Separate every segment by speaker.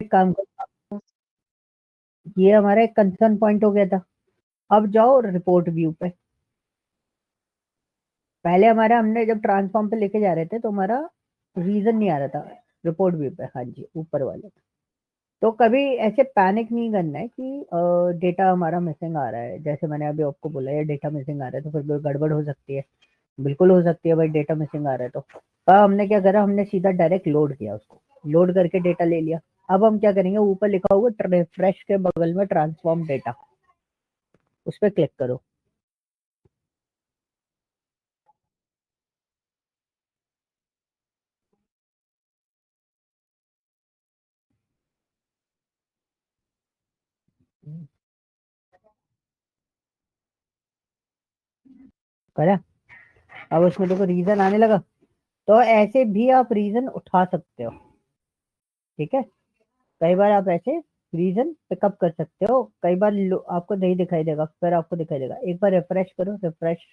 Speaker 1: एक काम करो, ये हमारा एक कंसर्न पॉइंट हो गया था। अब जाओ रिपोर्ट व्यू पे। पहले हमारा हमने जब ट्रांसफॉर्म पे लेके जा रहे थे तो हमारा रीजन नहीं आ रहा था रिपोर्ट व्यू पे। हाँ जी, ऊपर वाले। तो कभी ऐसे पैनिक नहीं करना है कि डेटा हमारा मिसिंग आ रहा है। जैसे मैंने अभी आपको बोला ये डेटा मिसिंग आ रहा है, तो फिर गड़बड़ हो सकती है। बिल्कुल हो सकती है भाई, डेटा मिसिंग आ रहा है तो। हमने क्या करा, हमने सीधा डायरेक्ट लोड किया उसको, लोड करके डेटा ले लिया। अब हम क्या करेंगे, ऊपर लिखा होगा रिफ्रेश के बगल में ट्रांसफॉर्म डेटा, उस पर क्लिक करो। करा। अब उसमें देखो रीजन आने लगा। तो ऐसे भी आप रीजन उठा सकते हो, ठीक है। कई बार आप ऐसे रीजन पिकअप कर सकते हो, कई बार आपको नहीं दिखाई देगा, फिर आपको दिखाई देगा। एक बार रिफ्रेश करो, रिफ्रेश।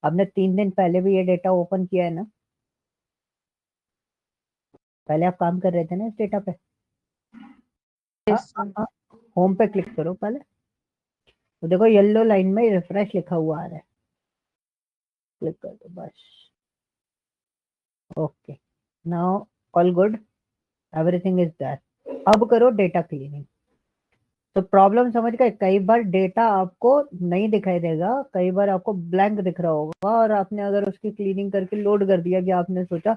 Speaker 1: आपने 3 दिन पहले भी ये डेटा ओपन किया है ना, पहले आप काम कर रहे थे ना इस डेटा पे। होम पे क्लिक करो पहले, तो देखो येलो लाइन में रिफ्रेश लिखा हुआ आ रहा है, क्लिक कर दो बस। Okay, now all good, everything is there. अब करो डेटा क्लीनिंग। तो प्रॉब्लम समझ गए, कई बार डेटा आपको नहीं दिखाई देगा, कई बार आपको ब्लैंक दिख रहा होगा, और आपने अगर उसकी क्लीनिंग करके लोड कर दिया कि आपने सोचा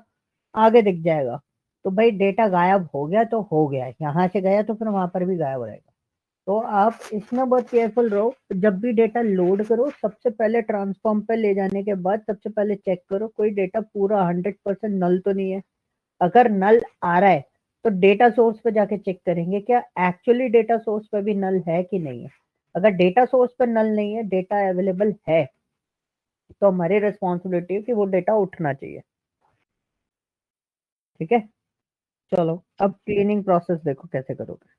Speaker 1: आगे दिख जाएगा, तो भाई डेटा गायब हो गया तो हो गया, यहाँ से गया तो फिर वहां पर भी गायब रहेगा। तो आप इसमें बहुत केयरफुल रहो। जब भी डेटा लोड करो, सबसे पहले ट्रांसफॉर्म पे ले जाने के बाद सबसे पहले चेक करो कोई डेटा पूरा 100% नल तो नहीं है। अगर नल आ रहा है तो डेटा सोर्स पे जाके चेक करेंगे क्या एक्चुअली डेटा सोर्स पे भी नल है कि नहीं है। अगर डेटा सोर्स पे नल नहीं है, डेटा अवेलेबल है, तो हमारी रिस्पॉन्सिबिलिटी है कि वो डेटा उठना चाहिए। ठीक है, चलो अब क्लीनिंग प्रोसेस देखो कैसे करोगे।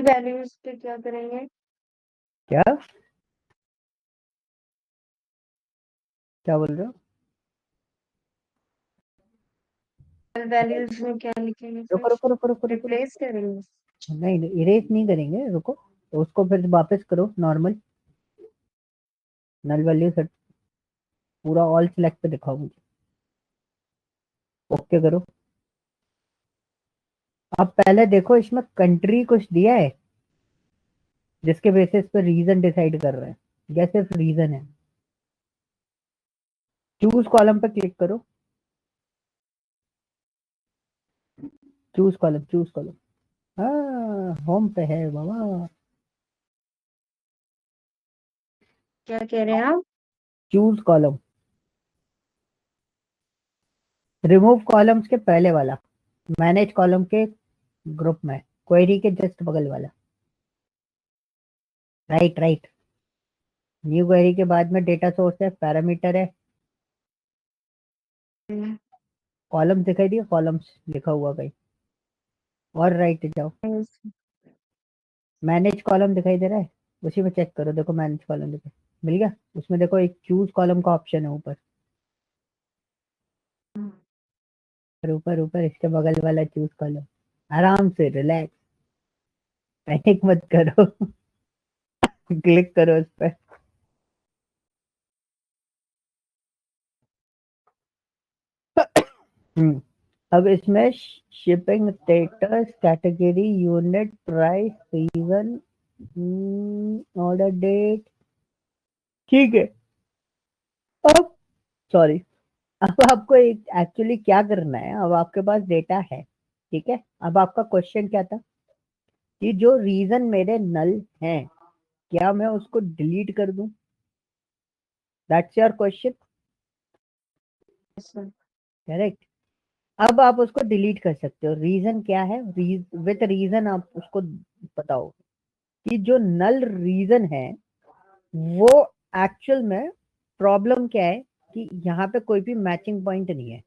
Speaker 2: वैल्यूज पे क्या करेंगे?
Speaker 1: क्या क्या बोल रहे हो?
Speaker 2: वैल्यूज में क्या लिखेंगे
Speaker 1: रुको
Speaker 2: फिर?
Speaker 1: रुको रुको रुको रुको
Speaker 2: रिप्लेस करेंगे?
Speaker 1: नहीं नहीं, इरेज नहीं करेंगे, रुको। तो उसको फिर वापस करो नॉर्मल, नल वैल्यू सेट, पूरा ऑल सिलेक्ट पे दिखाओ मुझे, ओके करो। अब पहले देखो इसमें कंट्री कुछ दिया है जिसके बेसिस पे रीजन डिसाइड कर रहे हैं, या सिर्फ रीजन है। चूज कॉलम पे क्लिक करो, चूज कॉलम। हाँ, होम पे है बाबा।
Speaker 2: क्या कह रहे हैं आप?
Speaker 1: चूज कॉलम, रिमूव कॉलम्स के पहले वाला, मैनेज कॉलम के ग्रुप में, क्वेरी के जस्ट बगल वाला, राइट राइट। न्यू क्वेरी के बाद में डेटा सोर्स है, पैरामीटर है, कॉलम दिखाई दिया, कॉलम्स लिखा हुआ कहीं, और राइट जाओ। मैनेज कॉलम दिखाई दे रहा है, उसी में चेक करो, देखो मैनेज कॉलम दिखा, मिल गया। उसमें देखो एक चूज कॉलम का ऑप्शन है ऊपर, ऊपर ऊपर इसके बगल वाला चूज कॉलम। आराम से रिलैक्स, पैनिक मत करो। क्लिक करो उस पर। अब इसमें shipping status, category, unit, price, region, order date, ठीक है। अब सॉरी, अब आपको एक्चुअली क्या करना है, अब आपके पास डेटा है, ठीक है। अब आपका क्वेश्चन क्या था कि जो रीजन मेरे नल हैं, क्या मैं उसको डिलीट कर दूं? That's your question, correct. अब आप उसको डिलीट कर सकते हो। रीजन क्या है, विथ रीजन आप उसको बताओ कि जो नल रीजन है वो एक्चुअल में प्रॉब्लम क्या है कि यहाँ पे कोई भी मैचिंग पॉइंट नहीं है,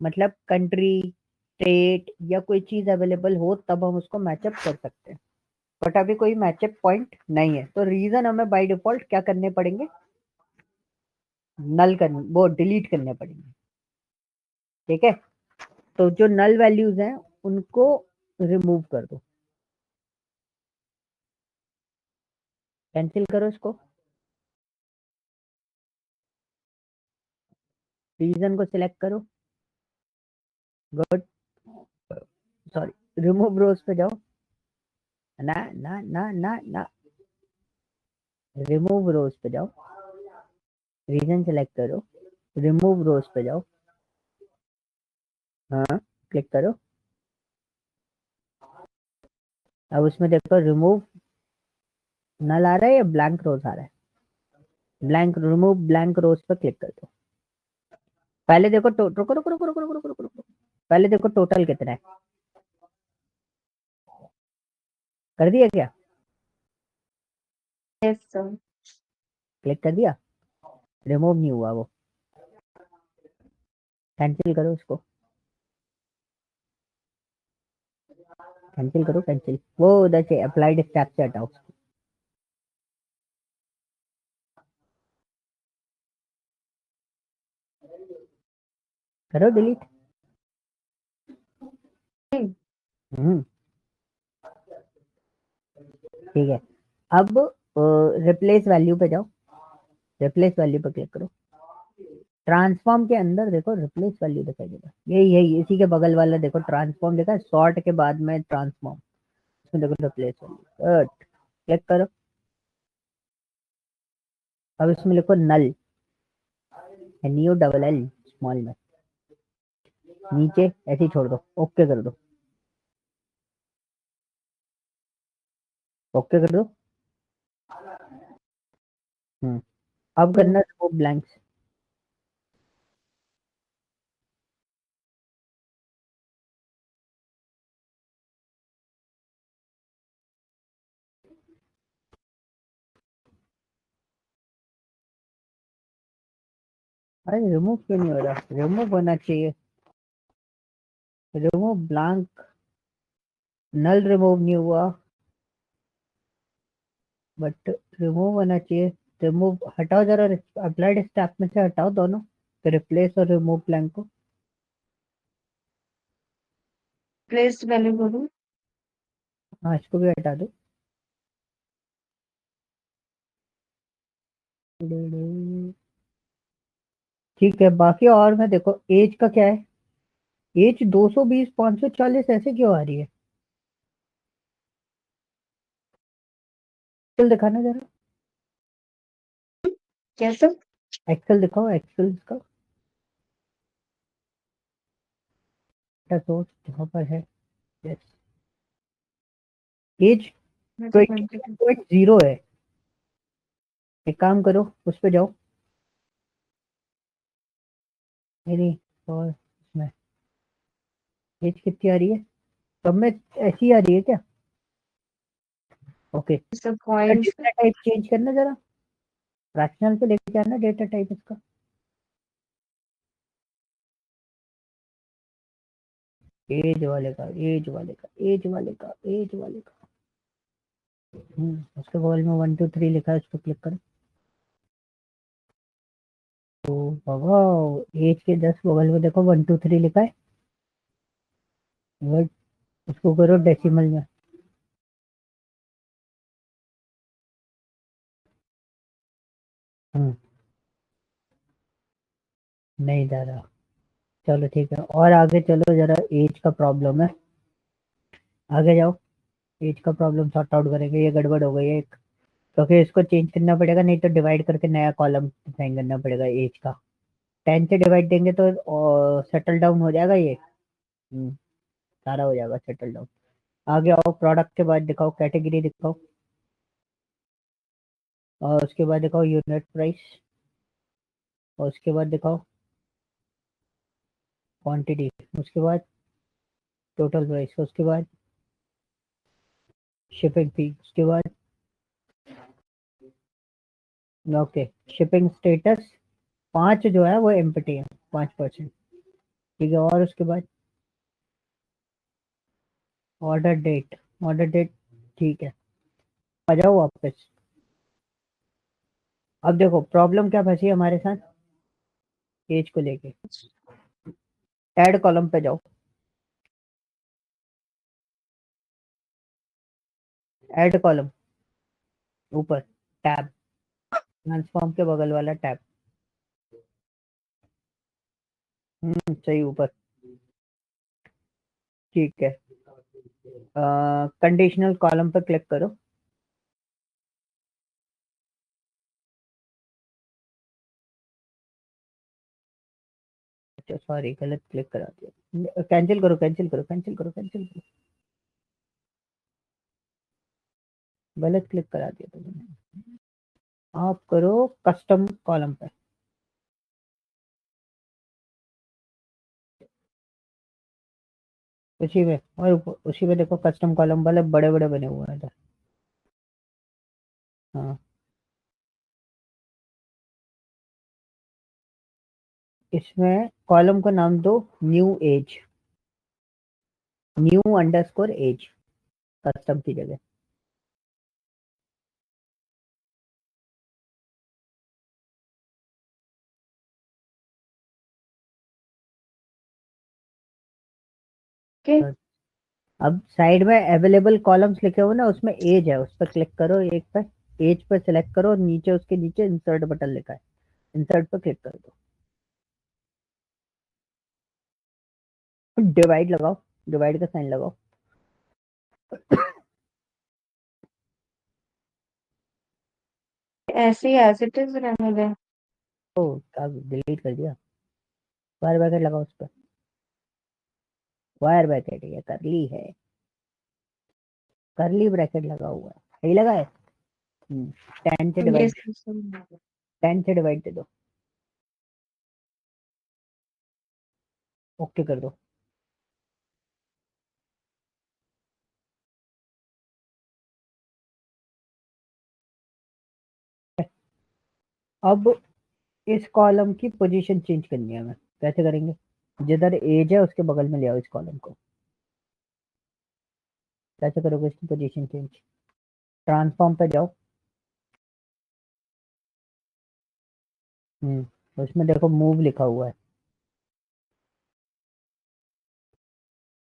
Speaker 1: मतलब कंट्री, स्टेट या कोई चीज अवेलेबल हो तब हम उसको मैचअप कर सकते हैं, बट अभी कोई मैचअप पॉइंट नहीं है, तो रीजन हमें बाय डिफॉल्ट क्या करने पड़ेंगे, नल करने, वो डिलीट करने पड़ेंगे। ठीक है, तो जो नल वैल्यूज हैं उनको रिमूव कर दो, कैंसिल करो इसको, रीजन को सिलेक्ट करो, गुड, सॉरी रिमूव रोज पे जाओ, ना ना ना ना ना, रिमूव रोज पे जाओ, रीजन सेलेक्ट करो, रिमूव रोज पे जाओ, हाँ क्लिक करो, अब उसमें देखो रिमूव नल आ रहा है या ब्लैंक रोज आ रहा है, ब्लैंक, रिमूव ब्लैंक रोज पे क्लिक कर दो। पहले देखो रुको रुको रुको रुको रुको रुको रुको रुको, पहले देखो टोटल कितना है, कर दिया क्या,
Speaker 2: यस सर।
Speaker 1: क्लिक कर दिया, रिमूव नहीं हुआ वो, कैंसिल करो उसको, कैंसिल करो, कैंसिल, वो उधर से अप्लाइड स्टेप से हटाओ, करो डिलीट। हम्म, ठीक है, अब रिप्लेस वैल्यू पे जाओ, रिप्लेस वैल्यू पे क्लिक करो, ट्रांसफॉर्म के अंदर देखो रिप्लेस वैल्यू दिखाई देगा, यही यही इसी के बगल वाला देखो ट्रांसफॉर्म देखा, सॉर्ट के बाद में ट्रांसफॉर्म, इसमें देखो रिप्लेस वैल्यू, क्लिक करो, अब इसमें लिखो नल, NU डबल एल स्मॉल में, नीचे ऐसे ही छोड़ दो, ओके कर दो, ओके कर दो। अब करना रिमूव ब्लैंक्स, अरे रिमूव क्यों नहीं हो रहा, रिमूव होना चाहिए, रिमूव ब्लैंक, नल रिमूव नहीं हुआ, बट रिमूव होना चाहिए, रिमूव हटाओ जरा, अप्लाइड स्टैप में से हटाओ दोनों, तो रिप्लेस और रिमूव ब्लैंक को,
Speaker 2: प्लेस वैल्यू करूँ।
Speaker 1: हाँ इसको भी हटा दो, ठीक है, बाकी और में देखो एज का क्या है, एज 220 540 ऐसे क्यों आ रही है, एक्सेल दिखाना जरा,
Speaker 2: क्या सर?
Speaker 1: एक्सेल दिखाओ, एक्सेल का सोर्स जहाँ पर है, यस, एज
Speaker 2: मैं तो कंप्यूटर।
Speaker 1: 22.0 है, एक काम करो उस पे जाओ, नहीं नहीं, और इसमें एज कितनी आ रही है, सब में ऐसी आ रही है क्या, ओके,
Speaker 2: सब पॉइंट्स।
Speaker 1: डेटा टाइप चेंज करना जरा, फ्रैक्शनल पे लेके आना डेटा टाइप इसका, एज वाले का, एज वाले का, एज वाले का, एज वाले का, उसके बगल में 1 2 3 लिखा है, उस पर क्लिक करो, तो बाबा एज के 10 बगल में देखो 1 2 3 लिखा है, बट उसको करो डेसिमल में, हम्म, नहीं जा रहा, चलो ठीक है, और आगे चलो जरा, एज का प्रॉब्लम है, आगे जाओ, एज का प्रॉब्लम सॉर्ट आउट करेंगे, ये गड़बड़ हो गई है एक, क्योंकि इसको चेंज करना पड़ेगा, नहीं तो डिवाइड करके नया कॉलम डिफाइन करना पड़ेगा एज का, 10 से डिवाइड देंगे तो सेटल डाउन हो जाएगा ये, सारा हो जाएगा सेटल डाउन, आगे आओ, प्रोडक्ट के बाद दिखाओ, कैटेगरी दिखाओ, और उसके बाद दिखाओ यूनिट प्राइस, और उसके बाद दिखाओ क्वांटिटी, उसके बाद टोटल प्राइस, उसके बाद शिपिंग फी, उसके बाद ओके, शिपिंग स्टेटस 5 जो है वो एम्प्टी है, 5%। ठीक है, और उसके बाद ऑर्डर डेट, ऑर्डर डेट ठीक है, आ जाओ वापस। अब देखो प्रॉब्लम क्या फंसी है हमारे साथ एज को लेके। ऐड कॉलम पे जाओ, ऐड कॉलम, ऊपर टैब, ट्रांसफॉर्म के बगल वाला टैब, सही ऊपर। ठीक है, कंडीशनल कॉलम पे क्लिक करो। अच्छा सॉरी, गलत क्लिक करा दिया, कैंसिल करो कैंसिल करो कैंसिल करो कैंसिल करो, गलत क्लिक करा दिया तुमने। आप करो कस्टम कॉलम पे, उसी में, और उसी में देखो कस्टम कॉलम वाले बड़े बड़े बने हुए हैं इधर। हाँ, इसमें कॉलम को नाम दो new age, new underscore age, custom की जगह।
Speaker 2: ओके,
Speaker 1: अब साइड में अवेलेबल कॉलम्स लिखे हुए ना, उसमें एज है, उस पर क्लिक करो एक पे, एज पे सिलेक्ट करो, नीचे उसके नीचे इंसर्ट बटन लिखा है, इंसर्ट पे क्लिक कर दो। डिवाइड लगाओ, डिवाइड का साइन लगाओ।
Speaker 2: ऐसे ही एज इट इज रहने दें।
Speaker 1: ओ, अब डिलीट कर दिया। वायर ब्रैकेट लगाओ उस पर, वायर ब्रैकेट ये करली है, करली ब्रैकेट लगा हुआ है, सही लगा है। 10 से
Speaker 2: ये
Speaker 1: डिवाइड,
Speaker 2: सिस्टम
Speaker 1: 10 से डिवाइड दे दो, ओके कर दो। अब इस कॉलम की पोजीशन चेंज करनी है हमें, कैसे करेंगे? जिधर एज है उसके बगल में ले आओ इस कॉलम को। कैसे करोगे इसकी पोजीशन चेंज? ट्रांसफॉर्म पे जाओ, उसमें देखो मूव लिखा हुआ है,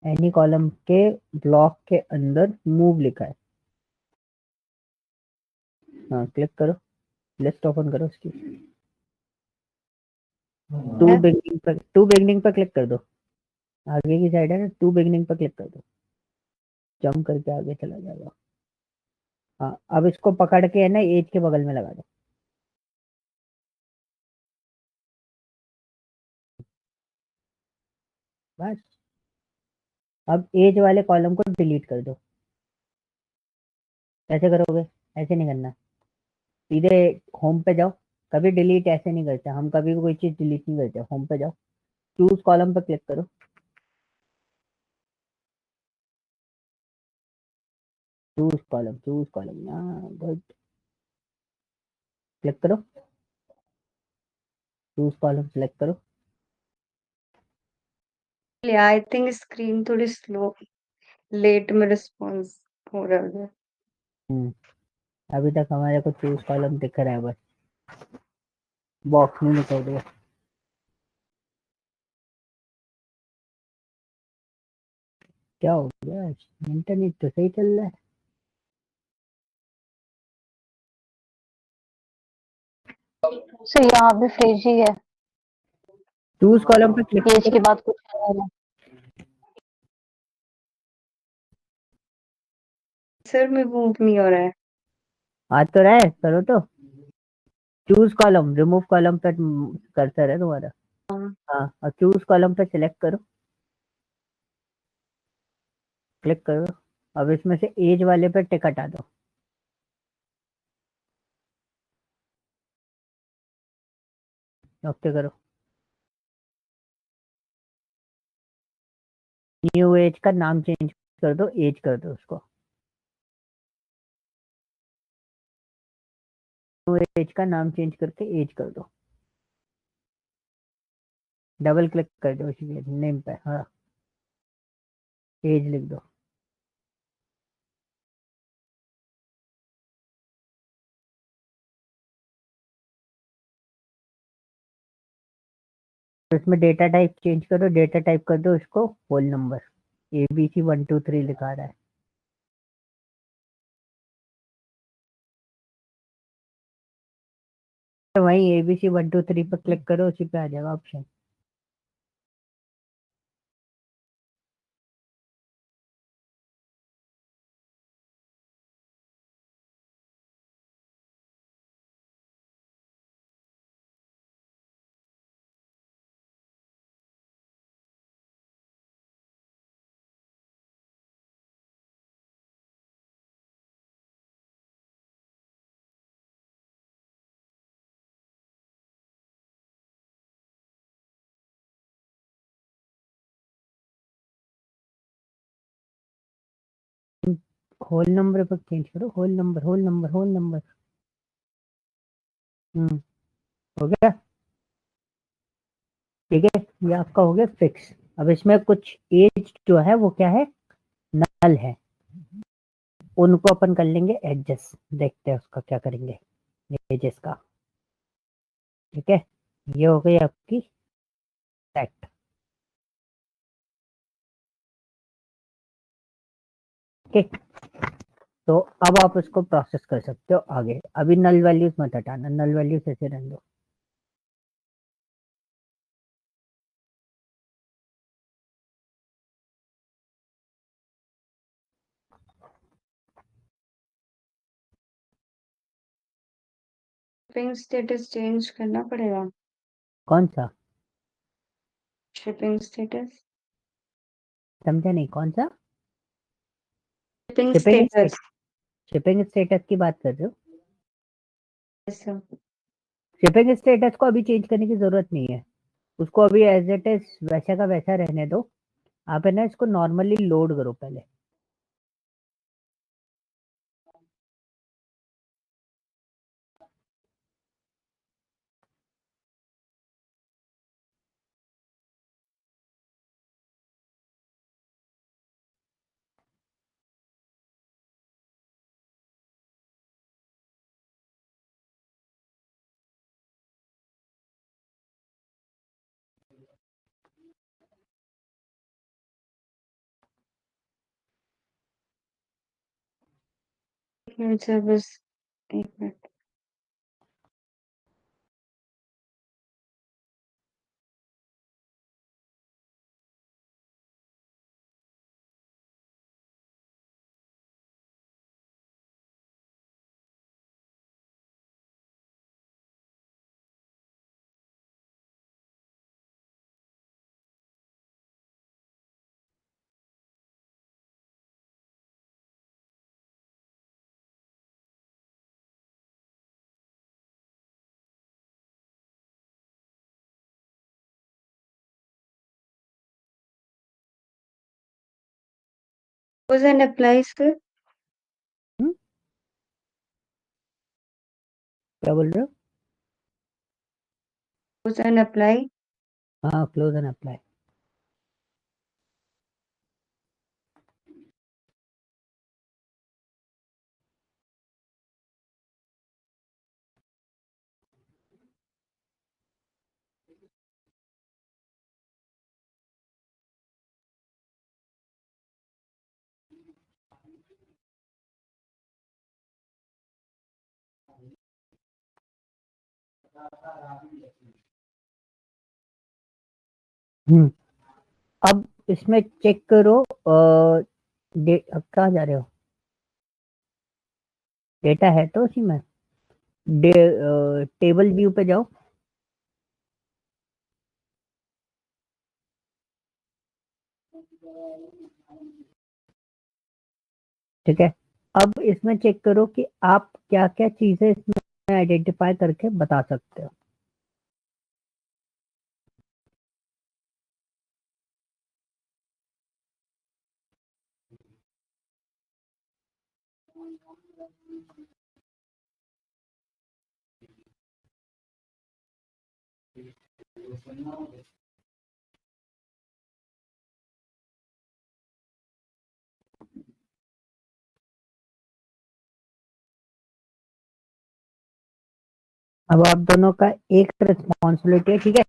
Speaker 1: एनी कॉलम के ब्लॉक के अंदर मूव लिखा है। हाँ, क्लिक करो, लिस्ट ओपन करो उसकी,
Speaker 2: है।
Speaker 1: टू बिगनिंग पर क्लिक कर दो, आगे की साइड है ना, टू बिगनिंग पर क्लिक कर दो, जंप करके आगे चला जाएगा। हाँ, अब इसको पकड़ के है ना एज के बगल में लगा दो, बस। अब एज वाले कॉलम को डिलीट कर दो। कैसे करोगे? ऐसे नहीं करना, सीधे होम पे जाओ, कभी डिलीट ऐसे नहीं करते हम, कभी भी कोई चीज डिलीट नहीं करते, होम पे जाओ, चूज कॉलम पे क्लिक करो, चूज कॉलम, गुड, क्लिक करो, चूज कॉलम सेलेक्ट करो।
Speaker 2: आई थिंक स्क्रीन थोड़ी स्लो, लेट में रिस्पॉन्स हो रहा है।
Speaker 1: हम्म, अभी तक हमारे को चूज कॉलम दिख रहा है, बस बॉक्स में निकल दिया। क्या हो गया? इंटरनेट तो सही चल रहा है।
Speaker 3: सर यहाँ भी फ्रिज ही है,
Speaker 1: चूज कॉलम पे क्लिक
Speaker 3: पेज
Speaker 1: करो,
Speaker 3: के बाद कुछ नहीं है।
Speaker 2: सर में मूव नहीं हो रहा है।
Speaker 1: आ तो रहा है, करो तो, चूज कॉलम, रिमूव कॉलम पे कर्सर है तुम्हारा।
Speaker 2: हाँ,
Speaker 1: हाँ, और चूज कॉलम पे सिलेक्ट करो, क्लिक करो, अब इसमें से एज वाले पे टिक हटा दो, ओके करो, न्यू एज का नाम चेंज कर दो, एज कर दो उसको। एज का नाम चेंज करके एज कर दो, डबल क्लिक कर दो इसी नेम पे, हाँ एज लिख दो। तो इसमें डेटा टाइप चेंज करो, डेटा टाइप कर दो इसको होल नंबर, ABC123 लिखा रहा है। तो वहीं ABC123 पर क्लिक करो, उसी पे आ जाएगा ऑप्शन। होल नंबर पर चेंज करो, whole number whole number whole number. हो गया, ठीक है, ये आपका हो गया फिक्स। अब इसमें कुछ एज जो है वो क्या है, नल है, उनको अपन कर लेंगे एडजस्ट, देखते हैं उसका क्या करेंगे एजेस का। ठीक है, ये हो गई आपकी सेट। ठीक, तो अब आप इसको प्रोसेस कर सकते हो आगे। अभी नल वैल्यूज मत हटाना, नल वैल्यूज ऐसे रहने दो।
Speaker 2: शिपिंग स्टेटस चेंज करना पड़ेगा।
Speaker 1: कौन सा?
Speaker 2: शिपिंग स्टेटस,
Speaker 1: समझा नहीं, कौन सा?
Speaker 2: Shipping
Speaker 1: shipping
Speaker 2: status.
Speaker 1: Shipping status की बात कर रहे हो?
Speaker 2: ऐसा
Speaker 1: शिपिंग स्टेटस को अभी चेंज करने की जरूरत नहीं है, उसको अभी एज इट इज वैसा का वैसा रहने दो। आप है ना इसको नॉर्मली लोड करो पहले।
Speaker 2: सर्विस, एक minute. Was and apply sir,
Speaker 1: हम्म, क्या बोल रहे हो?
Speaker 2: was and apply।
Speaker 1: हाँ, क्लोज एंड अप्लाई। हम्म, अब इसमें चेक करो, अब कहाँ जा रहे हो? डेटा है तो उसी में, टेबल व्यू पे जाओ। ठीक है, अब इसमें चेक करो कि आप क्या क्या चीजें इसमें आइडेंटिफाई करके बता सकते हो। अब आप दोनों का एक रिस्पॉन्सिबिलिटी है, ठीक है।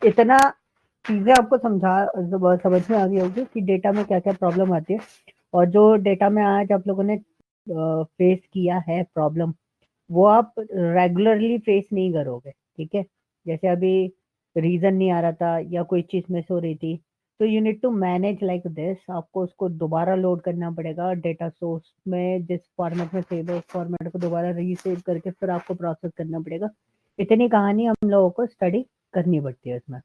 Speaker 1: इतना चीजें आपको समझ में आ गई होगी कि डेटा में क्या क्या प्रॉब्लम आती है, और जो डेटा में आज आप लोगों ने फेस किया है प्रॉब्लम, वो आप रेगुलरली फेस नहीं करोगे, ठीक है। जैसे अभी रीजन नहीं आ रहा था या कोई चीज मिस हो रही थी, तो you need to manage like this. आपको उसको दोबारा लोड करना पड़ेगा डेटा सोर्स में, जिस फॉर्मेट में सेव है उस फॉर्मेट को दोबारा रीसेव करके फिर आपको प्रोसेस करना पड़ेगा। इतनी कहानी हम लोगों को स्टडी करनी पड़ती है इसमें।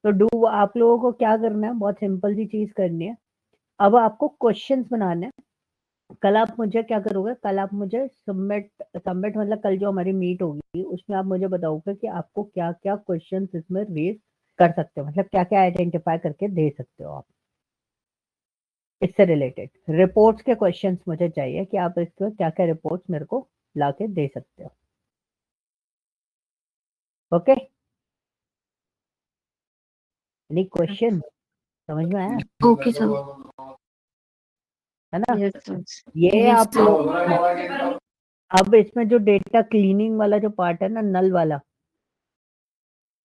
Speaker 1: तो डू आप लोगों को क्या करना है, बहुत सिंपल सी चीज करनी है। अब आपको क्वेश्चंस बनाने हैं। कल आप मुझे क्या करोगे, कल आप मुझे सबमिट सबमिट मतलब कल जो हमारी मीट होगी उसमें आप मुझे बताओगे कि आपको क्या क्या क्वेश्चंस इसमें रेज कर सकते हो, मतलब क्या क्या आइडेंटिफाई करके दे सकते हो आप इससे रिलेटेड। रिपोर्ट्स के क्वेश्चंस मुझे चाहिए कि आप इसको क्या क्या रिपोर्ट्स मेरे को लाके दे सकते हो। ओके, एनी क्वेश्चन समझ में आया?
Speaker 3: Okay sir.
Speaker 1: है ना?
Speaker 2: Yes, sir.
Speaker 1: ये
Speaker 3: Yes,
Speaker 1: आप लोग अब इसमें जो डेटा क्लीनिंग वाला जो पार्ट है ना, नल वाला,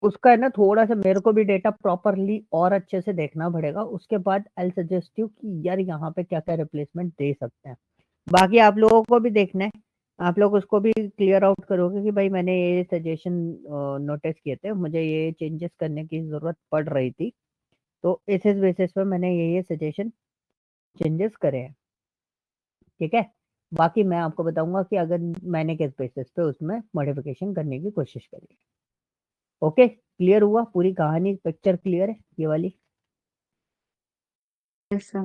Speaker 1: उसका है ना थोड़ा सा मेरे को भी डेटा प्रॉपरली और अच्छे से देखना पड़ेगा। उसके बाद आई सजेस्ट यू कि यार यहाँ पे क्या क्या रिप्लेसमेंट दे सकते हैं। बाकी आप लोगों को भी देखना है, आप लोग उसको भी क्लियर आउट करोगे कि भाई मैंने ये सजेशन नोटिस किए थे, मुझे ये चेंजेस करने की जरूरत पड़ रही थी, तो इस बेसिस पे मैंने ये सजेशन चेंजेस करे हैं, ठीक है। बाकी मैं आपको बताऊंगा कि अगर मैंने किस बेसिस पे उसमें मॉडिफिकेशन करने की कोशिश करी है। ओके, क्लियर हुआ? पूरी कहानी पिक्चर क्लियर है ये वाली?
Speaker 2: Yes, sir.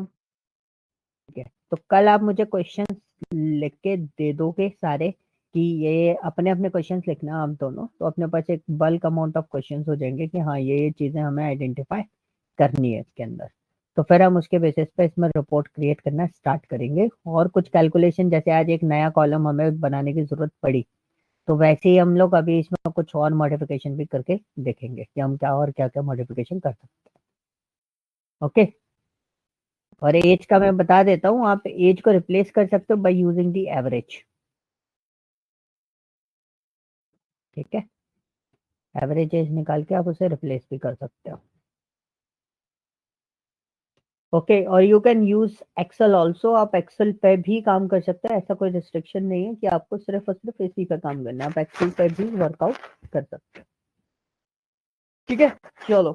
Speaker 1: ठीक है, तो कल आप मुझे क्वेश्चंस लिख के दे दोगे सारे, कि ये अपने अपने क्वेश्चंस लिखना हम दोनों, तो अपने पास एक बल्क अमाउंट ऑफ क्वेश्चंस हो जाएंगे कि हाँ ये चीजें हमें आइडेंटिफाई करनी है इसके अंदर। तो फिर हम उसके बेसिस पे इसमें रिपोर्ट क्रिएट करना स्टार्ट करेंगे, और कुछ कैलकुलेशन, जैसे आज एक नया कॉलम हमें बनाने की जरूरत पड़ी, तो वैसे ही हम लोग अभी इसमें कुछ और मॉडिफिकेशन भी करके देखेंगे कि हम क्या और क्या क्या मॉडिफिकेशन कर सकते हैं। ओके, और एज का मैं बता देता हूँ, आप एज को रिप्लेस कर सकते हो बाय यूजिंग द एवरेज, ठीक है। एवरेज एज निकाल के आप उसे रिप्लेस भी कर सकते हो। ओके, और you can use Excel also, आप एक्सेल पे भी काम कर सकते हैं, ऐसा कोई रिस्ट्रिक्शन नहीं है कि आपको सिर्फ और सिर्फ इसी पे काम करना है, आप एक्सेल पे भी वर्कआउट कर सकते हो, ठीक है। चलो,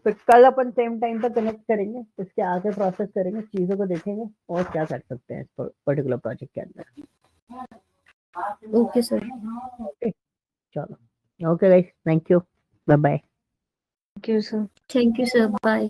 Speaker 1: फिर कल अपन सेम टाइम पर कनेक्ट करेंगे, इसके आगे प्रोसेस करेंगे, चीजों को देखेंगे और क्या कर सकते हैं इस पर्टिकुलर प्रोजेक्ट के अंदर।
Speaker 3: Okay sir.
Speaker 1: ओके, चलो, okay guys, thank you, bye bye.
Speaker 2: Thank you, sir.
Speaker 3: Thank you sir, bye.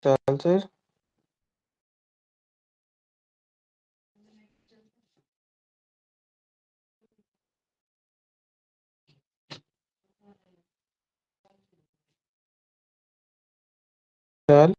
Speaker 4: चल सर चल